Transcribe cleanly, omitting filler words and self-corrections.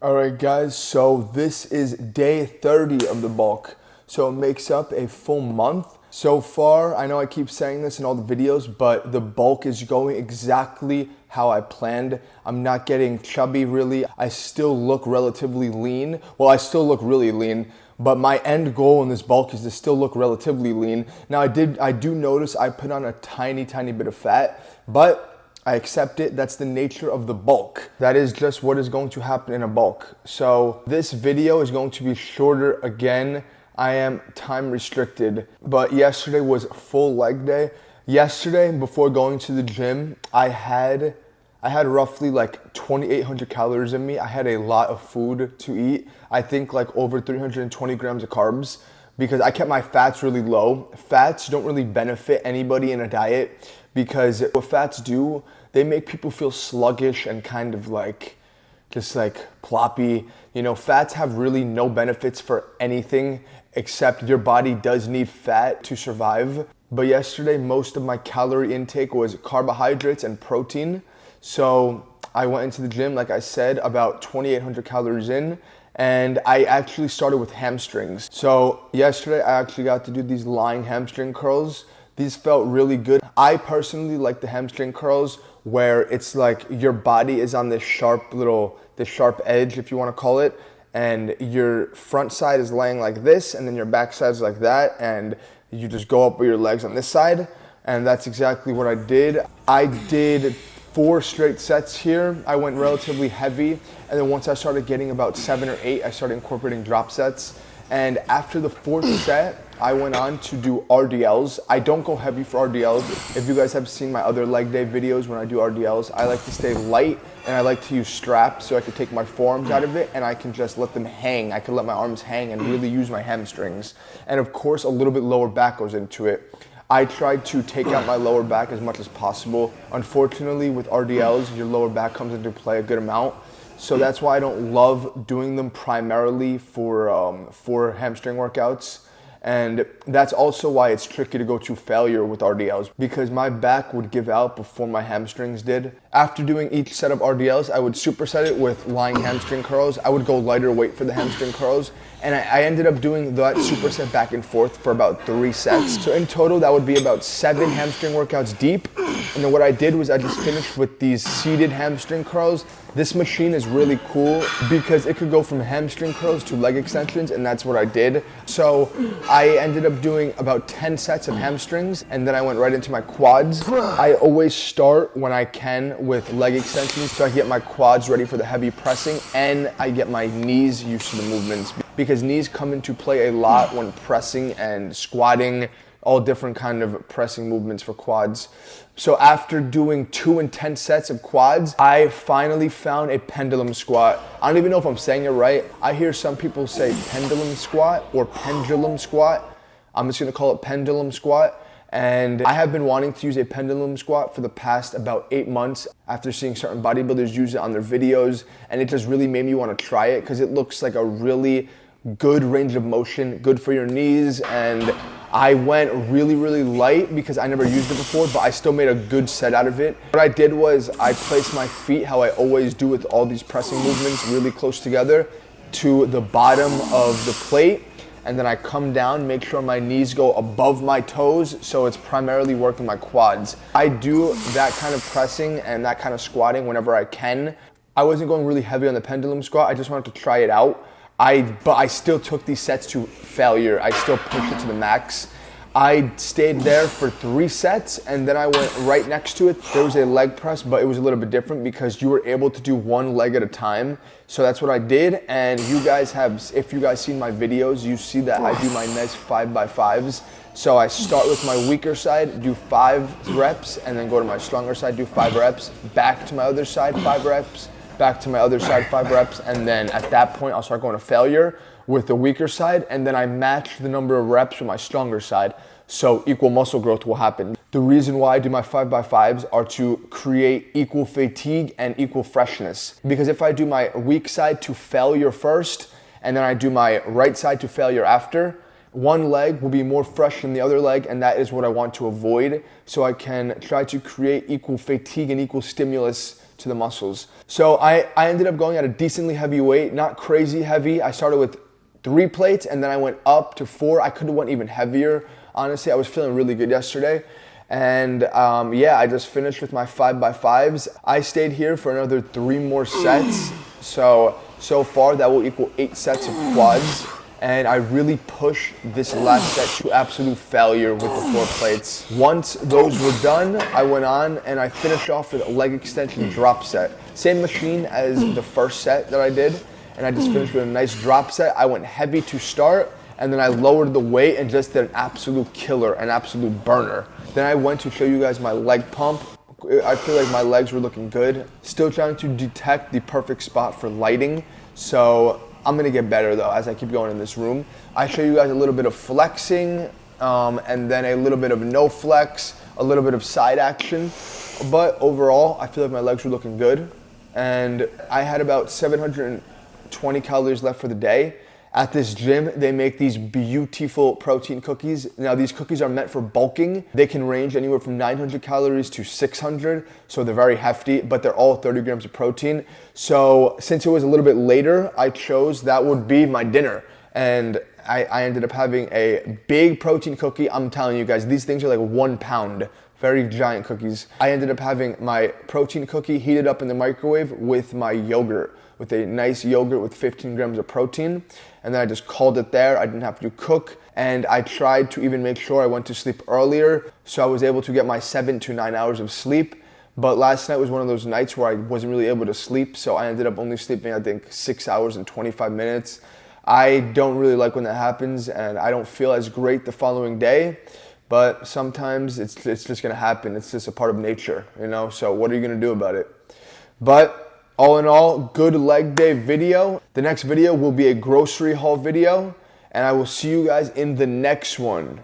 All right, guys, so this is day 30 of the bulk. So it makes up a full month. So far, I know I keep saying this in all the videos, but the bulk is going exactly how I planned. I'm not getting chubby really. I still look relatively lean. Well, I still look really lean, but my end goal in this bulk is to still look relatively lean. Now, I do notice I put on a tiny bit of fat, but I accept it. That's the nature of the bulk. That is just what is going to happen in a bulk. So this video is going to be shorter again. I am time restricted, but yesterday was full leg day. Yesterday, before going to the gym, I had roughly like 2,800 calories in me. I had a lot of food to eat. I think like over 320 grams of carbs because I kept my fats really low. Fats don't really benefit anybody in a diet because what fats do, they make people feel sluggish and kind of like, just like ploppy. You know, fats have really no benefits for anything except your body does need fat to survive. But yesterday, most of my calorie intake was carbohydrates and protein. So I went into the gym, like I said, about 2,800 calories in, and I actually started with hamstrings. So yesterday, I actually got to do these lying hamstring curls. These felt really good. I personally like the hamstring curls where it's like your body is on this sharp edge, if you want to call it, and your front side is laying like this, and then your back side is like that, and you just go up with your legs on this side, and that's exactly what I did. I did 4 straight sets here. I went relatively heavy, and then once I started getting about 7 or 8, I started incorporating drop sets. And after the 4th set, I went on to do RDLs. I don't go heavy for RDLs. If you guys have seen my other leg day videos when I do RDLs, I like to stay light and I like to use straps so I can take my forearms out of it and I can just let them hang. I can let my arms hang and really use my hamstrings. And of course, a little bit lower back goes into it. I tried to take out my lower back as much as possible. Unfortunately, with RDLs, your lower back comes into play a good amount. So that's why I don't love doing them primarily for hamstring workouts. And that's also why it's tricky to go to failure with RDLs because my back would give out before my hamstrings did. After doing each set of RDLs, I would superset it with lying hamstring curls. I would go lighter weight for the hamstring curls. And I ended up doing that superset back and forth for about 3 sets. So in total, that would be about 7 hamstring workouts deep. And then what I did was I just finished with these seated hamstring curls. This machine is really cool because it could go from hamstring curls to leg extensions, and that's what I did. So I ended up doing about 10 sets of hamstrings, and then I went right into my quads. I always start when I can with leg extensions so I get my quads ready for the heavy pressing, and I get my knees used to the movements because knees come into play a lot when pressing and squatting, all different kind of pressing movements for quads. So after doing 2 intense sets of quads, I finally found a pendulum squat. I don't even know if I'm saying it right. I hear some people say pendulum squat or pendulum squat. I'm just gonna call it pendulum squat. And I have been wanting to use a pendulum squat for the past about 8 months after seeing certain bodybuilders use it on their videos. And it just really made me wanna try it because it looks like a really good range of motion, good for your knees, and I went really light because I never used it before, but I still made a good set out of it. What I did was I placed my feet, how I always do with all these pressing movements, really close together to the bottom of the plate, and then I come down, make sure my knees go above my toes, so it's primarily working my quads. I do that kind of pressing and that kind of squatting whenever I can. I wasn't going really heavy on the pendulum squat, I just wanted to try it out. But I still took these sets to failure. I still pushed it to the max. I stayed there for 3 sets and then I went right next to it. There was a leg press, but it was a little bit different because you were able to do 1 leg at a time. So that's what I did. And you guys have, if you guys seen my videos, you see that I do my nice 5x5s. So I start with my weaker side, do 5 reps, and then go to my stronger side, do 5 reps, back to my other side, 5 reps, back to my other side, 5 reps, and then at that point I'll start going to failure with the weaker side, and then I match the number of reps with my stronger side, so equal muscle growth will happen. The reason why I do my 5x5s are to create equal fatigue and equal freshness, because if I do my weak side to failure first, and then I do my right side to failure after, one leg will be more fresh than the other leg, and that is what I want to avoid, so I can try to create equal fatigue and equal stimulus to the muscles. So I ended up going at a decently heavy weight, not crazy heavy. I started with 3 plates and then I went up to 4. I could have went even heavier. Honestly, I was feeling really good yesterday. And yeah, I just finished with my 5x5s. I stayed here for another 3 more sets. So far that will equal 8 sets of quads. And I really pushed this last set to absolute failure with the 4 plates. Once those were done, I went on and I finished off with a leg extension drop set. Same machine as the first set that I did, and I just finished with a nice drop set. I went heavy to start, and then I lowered the weight and just did an absolute killer, an absolute burner. Then I went to show you guys my leg pump. I feel like my legs were looking good. Still trying to detect the perfect spot for lighting, so I'm gonna get better though as I keep going in this room. I show you guys a little bit of flexing, and then a little bit of no flex, a little bit of side action. But overall, I feel like my legs were looking good. And I had about 720 calories left for the day. At this gym, they make these beautiful protein cookies. Now, these cookies are meant for bulking. They can range anywhere from 900 calories to 600, so they're very hefty, but they're all 30 grams of protein. So since it was a little bit later, I chose that would be my dinner. And I ended up having a big protein cookie. I'm telling you guys, these things are like 1 pound. Very giant cookies. I ended up having my protein cookie heated up in the microwave with my yogurt, with a nice yogurt with 15 grams of protein. And then I just called it there. I didn't have to cook. And I tried to even make sure I went to sleep earlier, so I was able to get my 7 to 9 hours of sleep. But last night was one of those nights where I wasn't really able to sleep, so I ended up only sleeping, I think, 6 hours and 25 minutes. I don't really like when that happens, and I don't feel as great the following day. But sometimes it's just gonna happen. It's just a part of nature, you know? So what are you gonna do about it? But all in all, good leg day video. The next video will be a grocery haul video, and I will see you guys in the next one.